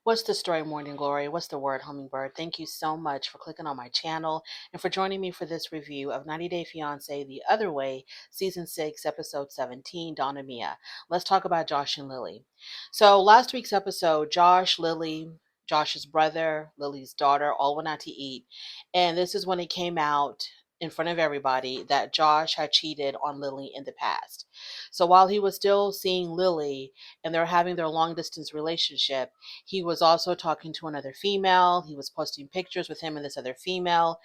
What's the story, Morning Glory? What's the word, Hummingbird? Thank you so much for clicking on my channel and for joining me for this review of 90 Day Fiancé The Other Way, Season 6, Episode 17, Donna Mia. Let's talk about Josh and Lily. So, last week's episode, Josh, Lily, Josh's brother, Lily's daughter, all went out to eat. And this is when it came out in front of everybody that Josh had cheated on Lily in the past. So, while he was still seeing Lily and they're having their long distance relationship, he was also talking to another female. He was posting pictures with him and this other female.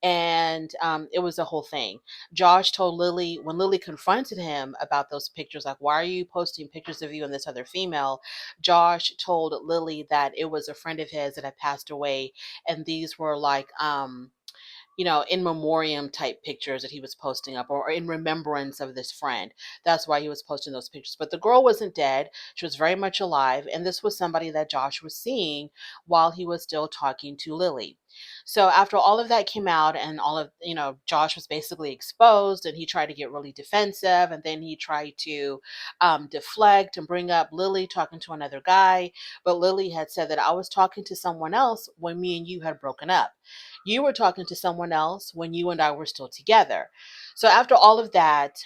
And it was a whole thing. Josh told Lily, when Lily confronted him about those pictures, like, why are you posting pictures of you and this other female? Josh told Lily that it was a friend of his that had passed away. And these were like, in memoriam type pictures that he was posting up or in remembrance of this friend. That's why he was posting those pictures. But the girl wasn't dead. She was very much alive. And this was somebody that Josh was seeing while he was still talking to Lily. So after all of that came out and Josh was basically exposed and he tried to get really defensive and then he tried to deflect and bring up Lily talking to another guy. But Lily had said that I was talking to someone else when me and you had broken up. You were talking to someone else when you and I were still together. So after all of that,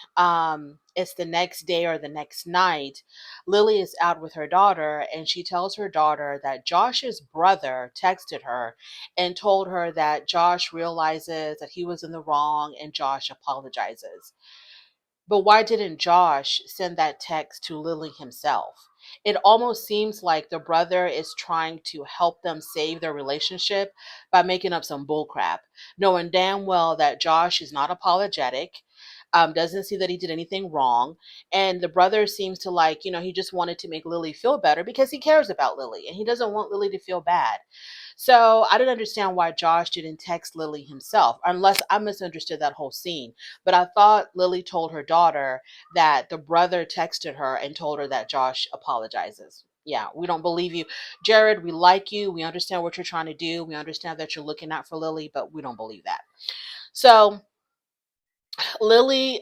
it's the next day or the next night, Lily is out with her daughter and she tells her daughter that Josh's brother texted her and told her that Josh realizes that he was in the wrong and Josh apologizes. But why didn't Josh send that text to Lily himself? It almost seems like the brother is trying to help them save their relationship by making up some bullcrap, knowing damn well that Josh is not apologetic, doesn't see that he did anything wrong. And the brother seems to he just wanted to make Lily feel better because he cares about Lily and he doesn't want Lily to feel bad. So I didn't understand why Josh didn't text Lily himself, unless I misunderstood that whole scene. But I thought Lily told her daughter that the brother texted her and told her that Josh apologizes. Yeah, we don't believe you. Jared, we like you. We understand what you're trying to do. We understand that you're looking out for Lily, but we don't believe that. So Lily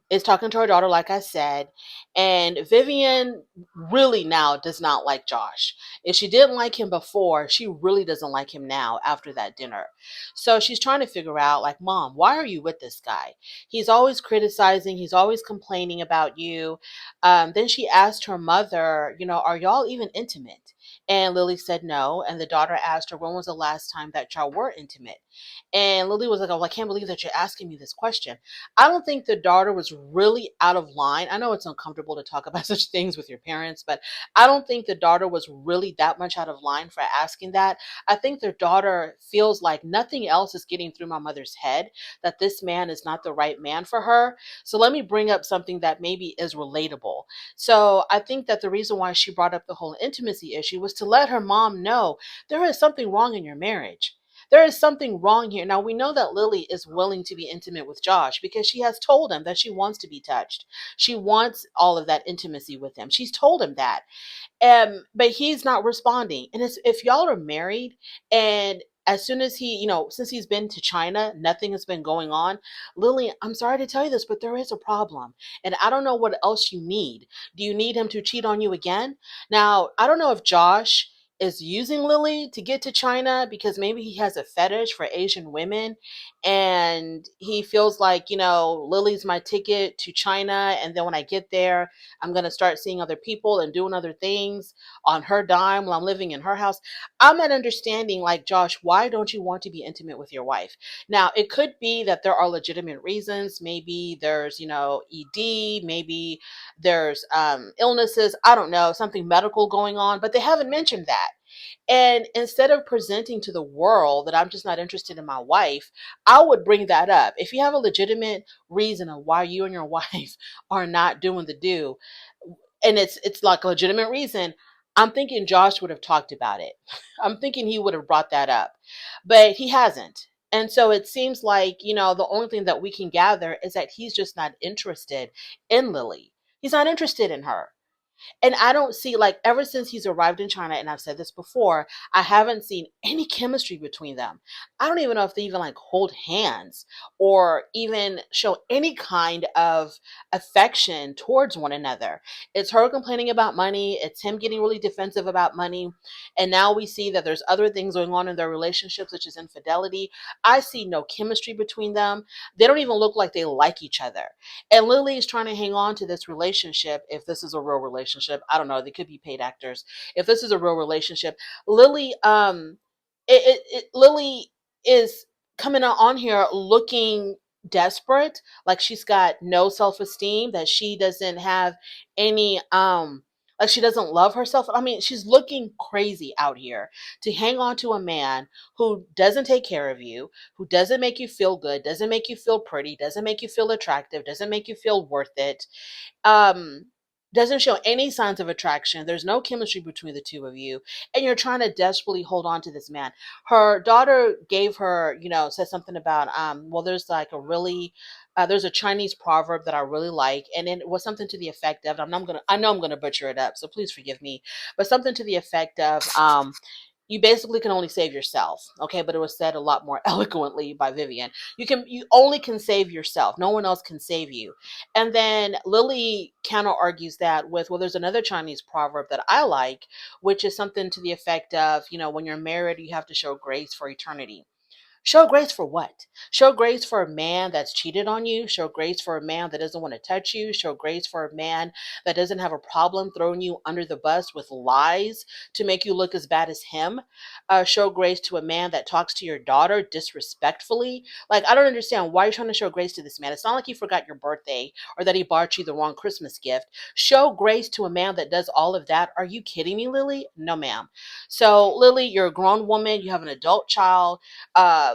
is talking to her daughter, like I said, and Vivian really now does not like Josh. If she didn't like him before, she really doesn't like him now after that dinner. So she's trying to figure out, like, Mom, why are you with this guy? He's always criticizing, he's always complaining about you. Then she asked her mother, are y'all even intimate? And Lily said no. And the daughter asked her, when was the last time that y'all were intimate? And Lily was like, oh, I can't believe that you're asking me this question. I don't think the daughter was really out of line. I know it's uncomfortable to talk about such things with your parents, but I don't think the daughter was really that much out of line for asking that. I think the daughter feels like nothing else is getting through my mother's head, that this man is not the right man for her. So let me bring up something that maybe is relatable. So I think that the reason why she brought up the whole intimacy issue was to let her mom know there is something wrong in your marriage. There is something wrong here. Now, we know that Lily is willing to be intimate with Josh because she has told him that she wants to be touched. She wants all of that intimacy with him. She's told him that. But he's not responding. And if y'all are married and as soon as since he's been to China, nothing has been going on. Lily, I'm sorry to tell you this, but there is a problem. And I don't know what else you need. Do you need him to cheat on you again? Now, I don't know if Josh is using Lily to get to China because maybe he has a fetish for Asian women and he feels like, Lily's my ticket to China. And then when I get there, I'm going to start seeing other people and doing other things on her dime while I'm living in her house. I'm not understanding, like, Josh, why don't you want to be intimate with your wife? Now, it could be that there are legitimate reasons. Maybe there's, ED, maybe there's illnesses. I don't know, something medical going on, but they haven't mentioned that. And instead of presenting to the world that I'm just not interested in my wife, I would bring that up. If you have a legitimate reason of why you and your wife are not doing the do, and it's like a legitimate reason, I'm thinking Josh would have talked about it. I'm thinking he would have brought that up, but he hasn't. And so it seems like, the only thing that we can gather is that he's just not interested in Lily. He's not interested in her. And I don't see, like, ever since he's arrived in China, and I've said this before, I haven't seen any chemistry between them. I don't even know if they even like hold hands or even show any kind of affection towards one another. It's her complaining about money, it's him getting really defensive about money. And now we see that there's other things going on in their relationship, such as infidelity. I see no chemistry between them. They don't even look like they like each other. And Lily is trying to hang on to this relationship. If this is a real relationship, I don't know. They could be paid actors. If this is a real relationship, Lily, Lily is coming on here looking desperate, like she's got no self-esteem, that she doesn't have any, like she doesn't love herself. I mean, she's looking crazy out here to hang on to a man who doesn't take care of you, who doesn't make you feel good, doesn't make you feel pretty, doesn't make you feel attractive, doesn't make you feel worth it, um, doesn't show any signs of attraction. There's no chemistry between the two of you, and you're trying to desperately hold on to this man. Her daughter gave her, said something about, well, there's like a really, there's a Chinese proverb that I really like, and it was something to the effect of, I know I'm gonna butcher it up, so please forgive me, but something to the effect of, you basically can only save yourself. Okay, but it was said a lot more eloquently by Vivian. You only can save yourself. No one else can save you. And then Lily counter argues that with, well, there's another Chinese proverb that I like, which is something to the effect of, when you're married, you have to show grace for eternity. Show grace for what? Show grace for a man that's cheated on you. Show grace for a man that doesn't want to touch you. Show grace for a man that doesn't have a problem throwing you under the bus with lies to make you look as bad as him. Show grace to a man that talks to your daughter disrespectfully. Like, I don't understand why you're trying to show grace to this man. It's not like he forgot your birthday or that he bought you the wrong Christmas gift. Show grace to a man that does all of that. Are you kidding me, Lily? No, ma'am. So, Lily, you're a grown woman. You have an adult child. Uh,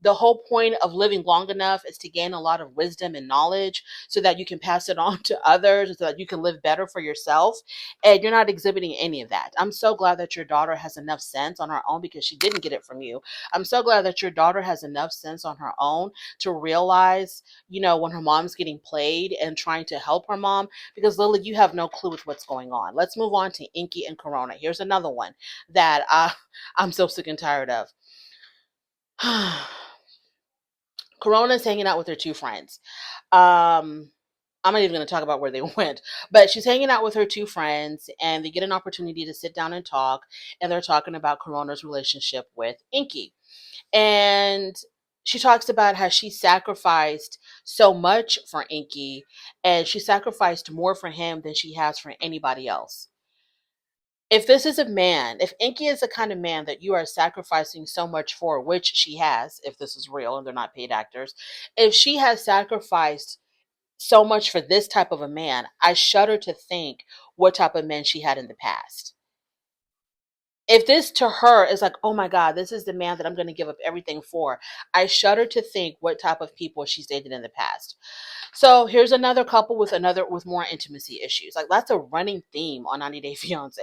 the whole point of living long enough is to gain a lot of wisdom and knowledge so that you can pass it on to others, so that you can live better for yourself. And you're not exhibiting any of that. I'm so glad that your daughter has enough sense on her own, because she didn't get it from you. I'm so glad that your daughter has enough sense on her own to realize, when her mom's getting played and trying to help her mom, because Lily, you have no clue with what's going on. Let's move on to Inky and Corona. Here's another one that I'm so sick and tired of. Corona's hanging out with her two friends. I'm not even going to talk about where they went, but she's hanging out with her two friends, and they get an opportunity to sit down and talk. And they're talking about Corona's relationship with Inky. And she talks about how she sacrificed so much for Inky, and she sacrificed more for him than she has for anybody else. If this is a man, if Inky is the kind of man that you are sacrificing so much for, which she has, if this is real and they're not paid actors, if she has sacrificed so much for this type of a man, I shudder to think what type of men she had in the past. If this to her is like, oh my God, this is the man that I'm going to give up everything for, I shudder to think what type of people she's dated in the past. So here's another couple with more intimacy issues. Like, that's a running theme on 90 Day Fiance.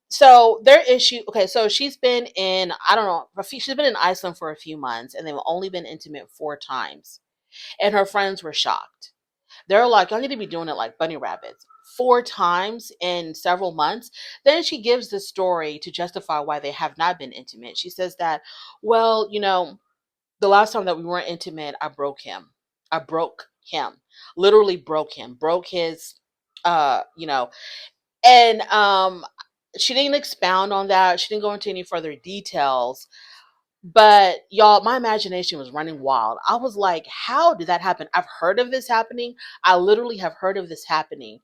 So their issue, okay, so she's been in, I don't know, she's been in Iceland for a few months, and they've only been intimate 4 times. And her friends were shocked. They're like, y'all need to be doing it like bunny rabbits. 4 times in several months. Then she gives the story to justify why they have not been intimate. She says that, well, the last time that we weren't intimate, I broke him. I broke him. Literally broke him. Broke his, uh, you know, and she didn't expound on that. She didn't go into any further details. But y'all, my imagination was running wild. I was like, how did that happen? I've heard of this happening. I literally have heard of this happening.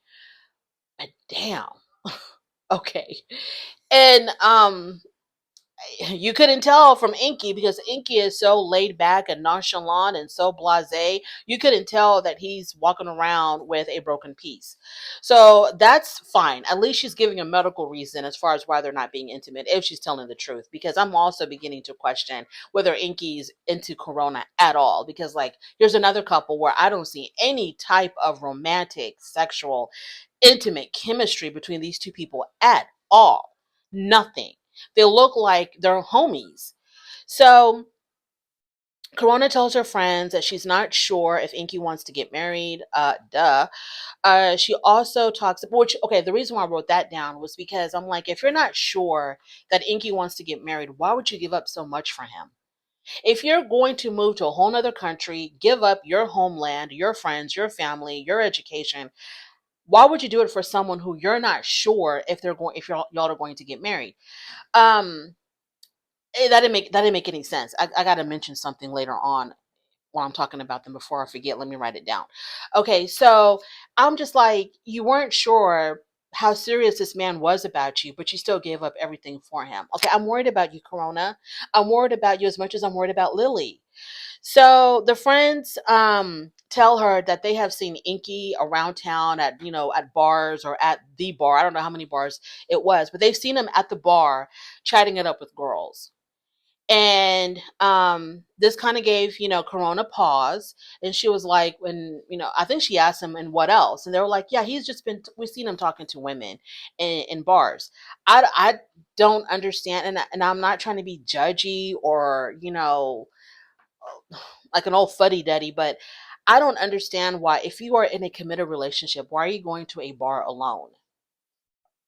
But damn. Okay. And you couldn't tell from Inky, because Inky is so laid back and nonchalant and so blasé. You couldn't tell that he's walking around with a broken piece. So that's fine. At least she's giving a medical reason as far as why they're not being intimate, if she's telling the truth. Because I'm also beginning to question whether Inky's into Corona at all. Because, like, here's another couple where I don't see any type of romantic, sexual, intimate chemistry between these two people at all. Nothing. They look like they're homies. So Corona tells her friends that she's not sure if Inky wants to get married. Duh. She also talks, which, okay, the reason why I wrote that down was because I'm like, if you're not sure that Inky wants to get married, why would you give up so much for him? If you're going to move to a whole nother country, give up your homeland, your friends, your family, your education, why would you do it for someone who you're not sure if they're going, if y'all are going to get married? Um, that didn't make any sense. I got to mention something later on while I'm talking about them before I forget. Let me write it down. Okay, so I'm just like, you weren't sure how serious this man was about you, but you still gave up everything for him. Okay, I'm worried about you, Corona. I'm worried about you as much as I'm worried about Lily. So the friends tell her that they have seen Inky around town at, at bars or at the bar. I don't know how many bars it was, but they've seen him at the bar chatting it up with girls. And this kind of gave, Corona pause. And she was like, when, I think she asked him, and what else? And they were like, yeah, he's just been, we've seen him talking to women in bars. I don't understand. And I'm not trying to be judgy or, like an old fuddy duddy, but I don't understand why, if you are in a committed relationship, why are you going to a bar alone?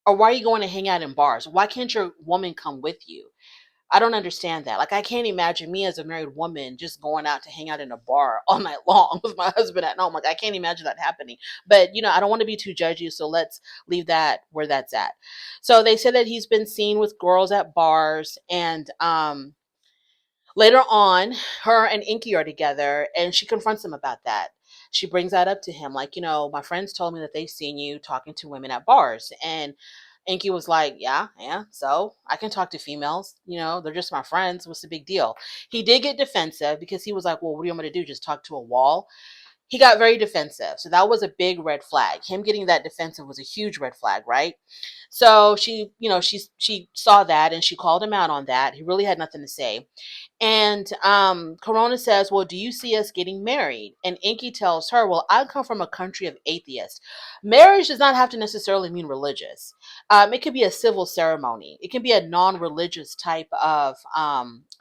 Or why are you going to hang out in bars? Why can't your woman come with you? I don't understand that. Like, I can't imagine me as a married woman just going out to hang out in a bar all night long with my husband at home. Like, I can't imagine that happening. But, I don't want to be too judgy, so let's leave that where that's at. So they said that he's been seen with girls at bars, and later on, her and Inky are together, and she confronts him about that. She brings that up to him, like, my friends told me that they've seen you talking to women at bars. And Inky was like, yeah, yeah, so I can talk to females. They're just my friends. What's the big deal? He did get defensive because he was like, well, what do you want me to do? Just talk to a wall? He got very defensive. So that was a big red flag. Him getting that defensive was a huge red flag, right? So she saw that and she called him out on that. He really had nothing to say. And Corona says, well, do you see us getting married? And Inky tells her, well, I come from a country of atheists. Marriage does not have to necessarily mean religious. It could be a civil ceremony. It can be a non-religious type of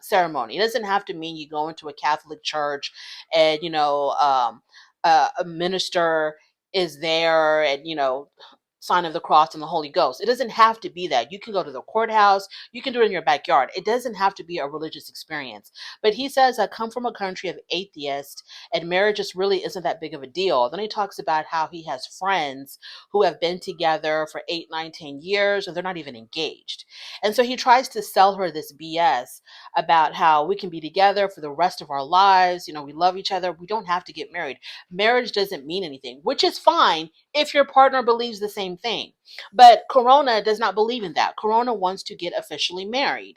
ceremony. It doesn't have to mean you go into a Catholic church and, a minister is there and, sign of the cross and the Holy Ghost. It doesn't have to be that. You can go to the courthouse. You can do it in your backyard. It doesn't have to be a religious experience. But he says, I come from a country of atheists and marriage just really isn't that big of a deal. Then he talks about how he has friends who have been together for 8, 9, 10 years and they're not even engaged. And so he tries to sell her this BS about how we can be together for the rest of our lives. We love each other. We don't have to get married. Marriage doesn't mean anything, which is fine if your partner believes the same thing. But Corona does not believe in that. Corona wants to get officially married.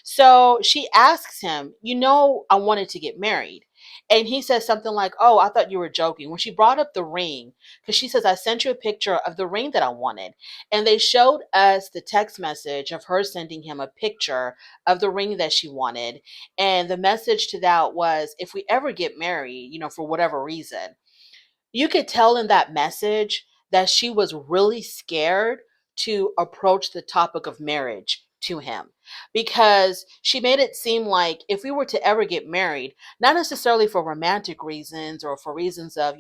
So she asks him, I wanted to get married. And he says something like, oh, I thought you were joking. When she brought up the ring, because she says, I sent you a picture of the ring that I wanted. And they showed us the text message of her sending him a picture of the ring that she wanted. And the message to that was, if we ever get married, for whatever reason, you could tell in that message that she was really scared to approach the topic of marriage to him because she made it seem like if we were to ever get married, not necessarily for romantic reasons or for reasons of,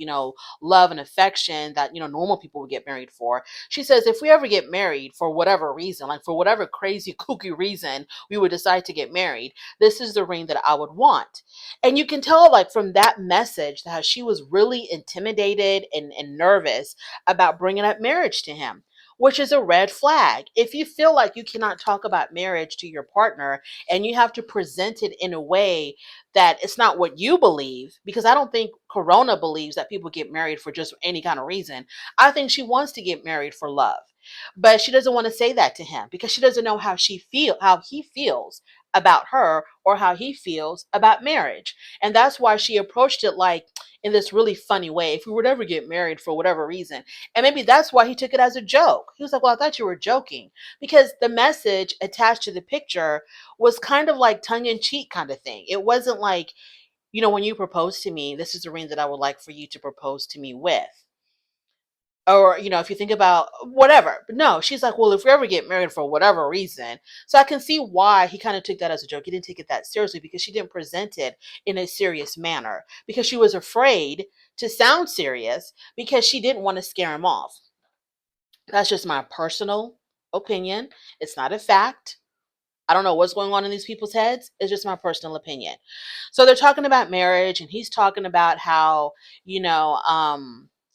love and affection that, normal people would get married for. She says, if we ever get married for whatever reason, like for whatever crazy kooky reason we would decide to get married, this is the ring that I would want. And you can tell, like, from that message, that she was really intimidated and nervous about bringing up marriage to him, which is a red flag. If you feel like you cannot talk about marriage to your partner and you have to present it in a way that it's not what you believe, because I don't think Corona believes that people get married for just any kind of reason. I think she wants to get married for love. But she doesn't want to say that to him because she doesn't know how he feels about her or how he feels about marriage. And that's why she approached it like in this really funny way. If we would ever get married for whatever reason. And maybe that's why he took it as a joke. He was like, well, I thought you were joking. Because the message attached to the picture was kind of like tongue in cheek kind of thing. It wasn't like, when you propose to me, this is the ring that I would like for you to propose to me with. Or, if you think about whatever. But no, she's like, well, if we ever get married for whatever reason. So I can see why he kind of took that as a joke. He didn't take it that seriously because she didn't present it in a serious manner, because she was afraid to sound serious, because she didn't want to scare him off. That's just my personal opinion. It's not a fact. I don't know what's going on in these people's heads. It's just my personal opinion. So they're talking about marriage, and he's talking about how,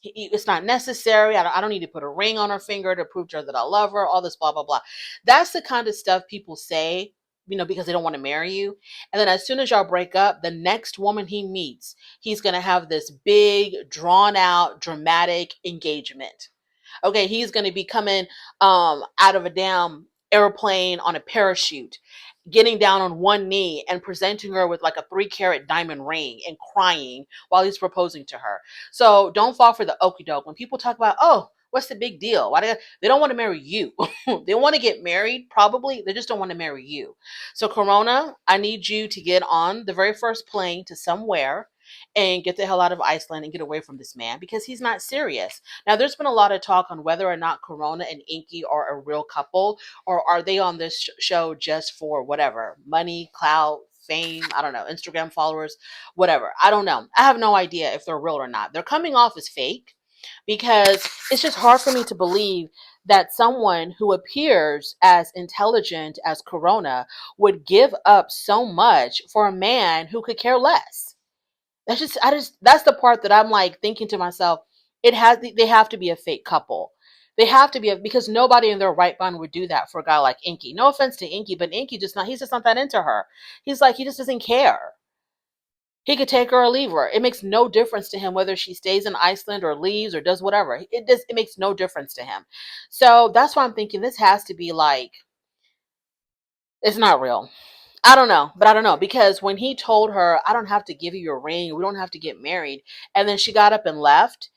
it's not necessary. I don't need to put a ring on her finger to prove to her that I love her, all this blah, blah, blah. That's the kind of stuff people say, because they don't want to marry you. And then as soon as y'all break up, the next woman he meets, he's going to have this big, drawn out, dramatic engagement. Okay, he's going to be coming out of a damn airplane on a parachute, getting down on one knee and presenting her with like a 3 carat diamond ring and crying while he's proposing to her. So don't fall for the okey doke. When people talk about, oh, what's the big deal? Why they don't want to marry you? They want to get married, probably. They just don't want to marry you. So Corona, I need you to get on the very first plane to somewhere and get the hell out of Iceland and get away from this man, because he's not serious. Now, there's been a lot of talk on whether or not Corona and Inky are a real couple, or are they on this show just for whatever, money, clout, fame, I don't know, Instagram followers, whatever. I don't know. I have no idea if they're real or not. They're coming off as fake, because it's just hard for me to believe that someone who appears as intelligent as Corona would give up so much for a man who could care less. That's the part that I'm like thinking to myself, they have to be a fake couple. They have to be, because nobody in their right mind would do that for a guy like Inky. No offense to Inky, but he's just not that into her. He's like, he just doesn't care. He could take her or leave her. It makes no difference to him whether she stays in Iceland or leaves or does whatever. It makes no difference to him. So that's why I'm thinking this has to be like, it's not real. I don't know, but I don't know, because when he told her, I don't have to give you your ring, we don't have to get married, and then she got up and left,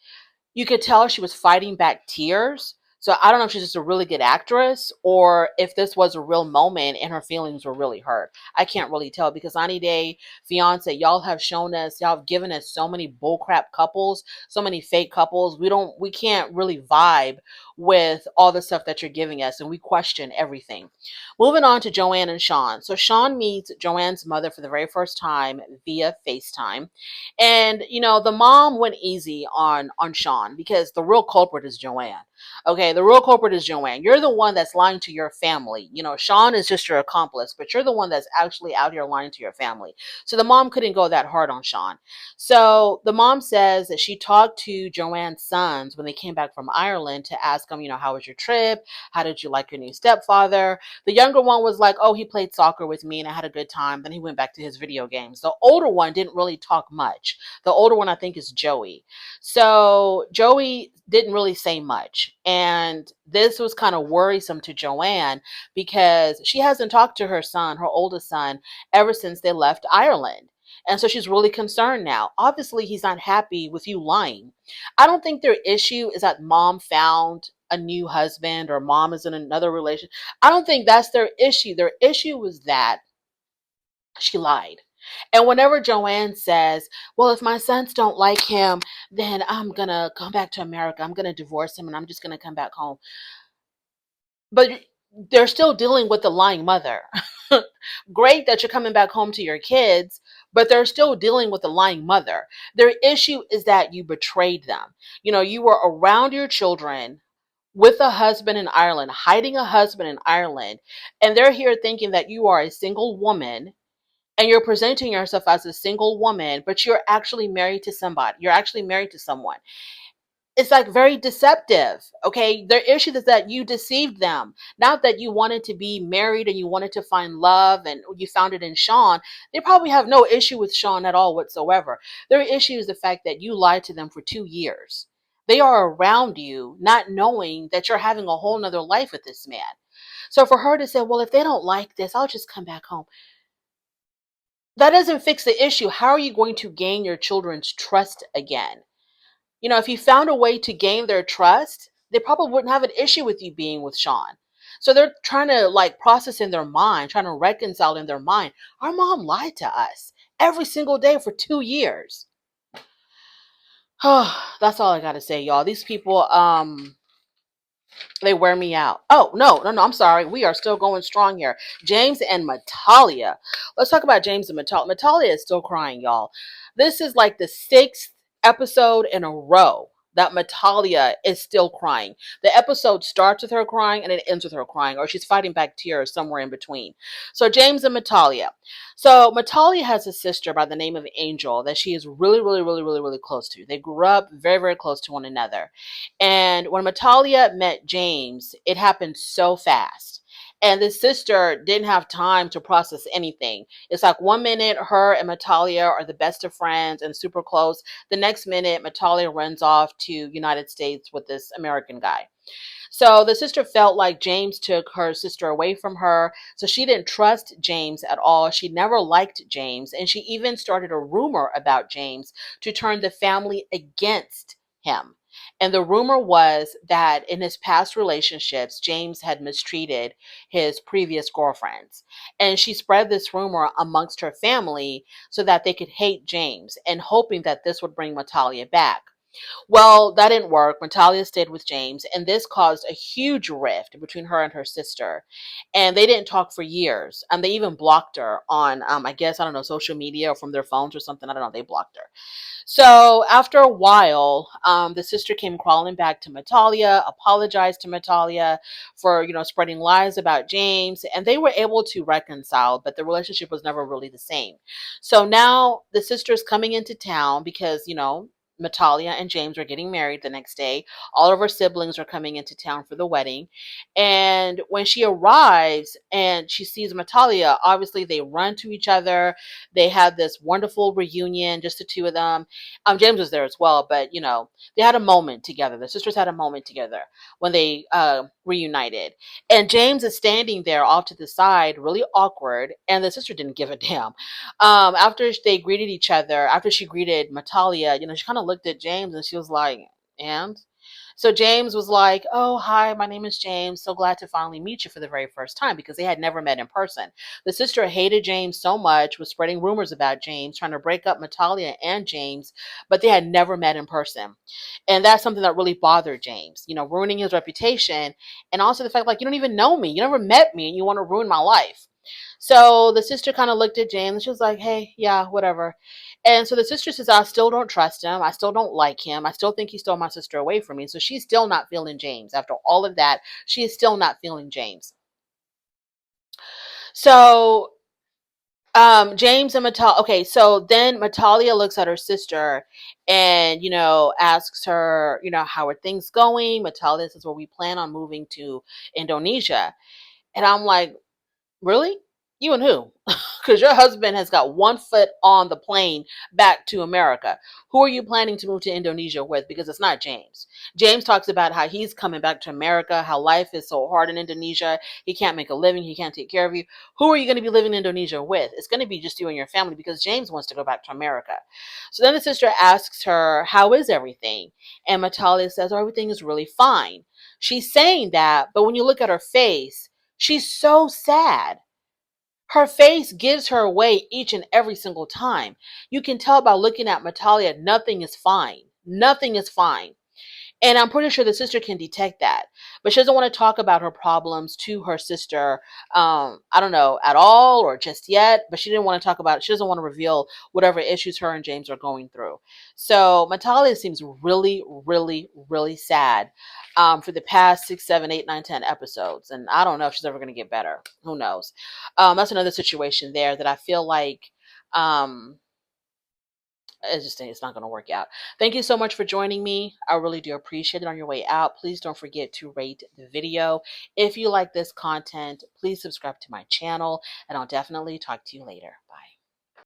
you could tell she was fighting back tears. So I don't know if she's just a really good actress, or if this was a real moment and her feelings were really hurt. I can't really tell, because 90 Day Fiance, y'all have shown us, y'all have given us so many bullcrap couples, so many fake couples. We can't really vibe with all the stuff that you're giving us, and we question everything. Moving on to Joanne and Shawn. So Shawn meets Joanne's mother for the very first time via FaceTime. And the mom went easy on Shawn, because the real culprit is Joanne. Okay, the real culprit is Joanne. You're the one that's lying to your family. Shawn is just your accomplice, but you're the one that's actually out here lying to your family. So the mom couldn't go that hard on Shawn. So the mom says that she talked to Joanne's sons when they came back from Ireland to ask them, how was your trip? How did you like your new stepfather? The younger one was like, oh, he played soccer with me and I had a good time. Then he went back to his video games. The older one didn't really talk much. The older one, I think, is Joey. So Joey didn't really say much. And this was kind of worrisome to Joanne, because she hasn't talked to her son, her oldest son, ever since they left Ireland. And so she's really concerned now. Obviously, he's not happy with you lying. I don't think their issue is that mom found a new husband or mom is in another relationship. I don't think that's their issue. Their issue was that she lied. And whenever Joanne says, well, if my sons don't like him, then I'm going to come back to America. I'm going to divorce him and I'm just going to come back home. But they're still dealing with the lying mother. Great that you're coming back home to your kids, but they're still dealing with the lying mother. Their issue is that you betrayed them. You were around your children with a husband in Ireland, hiding a husband in Ireland, and they're here thinking that you are a single woman, and you're presenting yourself as a single woman, but you're actually married to somebody. You're actually married to someone. It's like very deceptive. Okay, their issue is that you deceived them, not that you wanted to be married and you wanted to find love and you found it in Shawn. They probably have no issue with Shawn at all whatsoever. Their issue is the fact that you lied to them for 2 years. They are around you not knowing that you're having a whole nother life with this man. So for her to say, well, if they don't like this, I'll just come back home, that doesn't fix the issue. How are you going to gain your children's trust again? If you found a way to gain their trust, they probably wouldn't have an issue with you being with Shawn. So they're trying to like process in their mind, trying to reconcile in their mind. Our mom lied to us every single day for 2 years. That's all I gotta say, y'all. These people, they wear me out. Oh, no, I'm sorry. We are still going strong here. James and Matalia. Let's talk about James and Matalia. Matalia is still crying, y'all. This is like the sixth episode in a row that Matalia is still crying. The episode starts with her crying and it ends with her crying, or she's fighting back tears somewhere in between. So, James and Matalia. So, Matalia has a sister by the name of Angel that she is really, really, really, really, really close to. They grew up very, very close to one another. And when Matalia met James, it happened so fast. And the sister didn't have time to process anything. It's like one minute her and Matalia are the best of friends and super close. The next minute, Matalia runs off to United States with this American guy. So the sister felt like James took her sister away from her. So she didn't trust James at all. She never liked James. And she even started a rumor about James to turn the family against him. And the rumor was that in his past relationships, James had mistreated his previous girlfriends. And she spread this rumor amongst her family so that they could hate James and hoping that this would bring Matalia back. Well, that didn't work. Natalia stayed with James, and this caused a huge rift between her and her sister. And they didn't talk for years. And they even blocked her on, I guess, I don't know, social media or from their phones or something. I don't know. They blocked her. So after a while, the sister came crawling back to Matalia, apologized to Matalia for, spreading lies about James, and they were able to reconcile, but the relationship was never really the same. So now the sister is coming into town because, Matalia and James are getting married the next day. All of her siblings are coming into town for the wedding. And when she arrives and she sees Matalia, obviously they run to each other. They had this wonderful reunion, just the two of them. James was there as well, but they had a moment together. The sisters had a moment together when they reunited. And James is standing there off to the side, really awkward, and the sister didn't give a damn. After they greeted each other, after she greeted Matalia, she kind of looked at James and she was like, and? So James was like, "Oh, hi, my name is James. So glad to finally meet you for the very first time," because they had never met in person. The sister hated James so much, was spreading rumors about James, trying to break up Matalia and James, but they had never met in person. And that's something that really bothered James, ruining his reputation. And also the fact, like, you don't even know me. You never met me and you want to ruin my life. So the sister kind of looked at James and she was like, "Hey, yeah, whatever." And so the sister says, "I still don't trust him. I still don't like him. I still think he stole my sister away from me." So she's still not feeling James. After all of that, she is still not feeling James. So James and Matalia. Okay, so then Matalia looks at her sister and, asks her, "How are things going?" Matalia says, "Well, we plan on moving to Indonesia." And I'm like, "Really? You and who?" Because your husband has got one foot on the plane back to America. Who are you planning to move to Indonesia with? Because it's not James. James talks about how he's coming back to America, how life is so hard in Indonesia. He can't make a living. He can't take care of you. Who are you going to be living in Indonesia with? It's going to be just you and your family because James wants to go back to America. So then the sister asks her, "How is everything?" And Matalia says, "Oh, everything is really fine." She's saying that, but when you look at her face, she's so sad. Her face gives her away each and every single time. You can tell by looking at Matalia, nothing is fine. Nothing is fine. And I'm pretty sure the sister can detect that. But she doesn't want to talk about her problems to her sister, I don't know, at all or just yet. But she didn't want to talk about it. She doesn't want to reveal whatever issues her and James are going through. So Matalia seems really, really, really sad for the past 6, 7, 8, 9, 10 episodes. And I don't know if she's ever going to get better. Who knows? That's another situation there that I feel like it's not going to work out. Thank you so much for joining me. I really do appreciate it. On your way out, please don't forget to rate the video. If you like this content, please subscribe to my channel, and I'll definitely talk to you later. Bye.